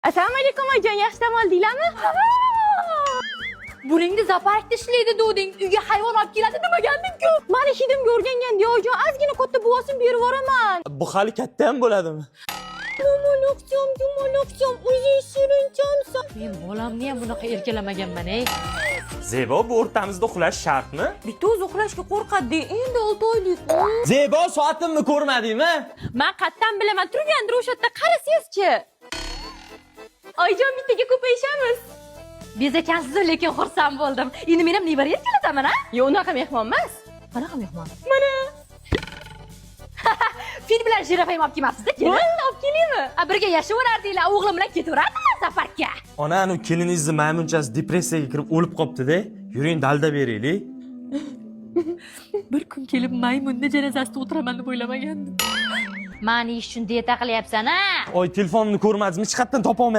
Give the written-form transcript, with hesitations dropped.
Assalomu alaykum oyijon, yaxshi dam oldinglarmi? Buningni zooparkda ishlaydi degding, uyga hayvon olib keladi demaganding-ku. Mani hidimga o'rganganda oyijon, ozgina katta buvosin berib yuboraman. Bu hali katta ham bo'ladimi? Yumaloqcham, o'zing shirinchomsan. Men bolamni ham bunaqa erkalamaganman-ey. Zebo, bu o'rtamizda uxlash shartmi? Bitta o'zi uxlashga qo'rqadi, endi 6 oylik. Zebo, soatimni ko'rmadingmi? Men qayerdan bilaman, turgandir o'sha yerda, qarasangizchi. Oyijon, bittaga ko'payishamiz. Bezakansiz, lekin xursand bo'ldim. Endi men ham nevara erkalataman, ha? Yo'q, unaqa mehmon emas. Qanaqa mehmon? Mana. Fil bilan jirafani olib kelmabsiz-da, kelin. Bo'ldi, olib kelingmi? Birga yashayverardinglar, o'g'lim bilan ketaverardinglar safarga. Ona, anu keliningizni maymunchasi depressiyaga kirib o'lib qopti-da. Yuring, dalda beraylik. Bir kun kelib maymunni janozasida o'tiraman deb o'ylamagandim. Mani ish uchun dieta qilyapsan-a? Oy, telefonimni ko'rmadingizmi? Hech qayerdan topolmayman.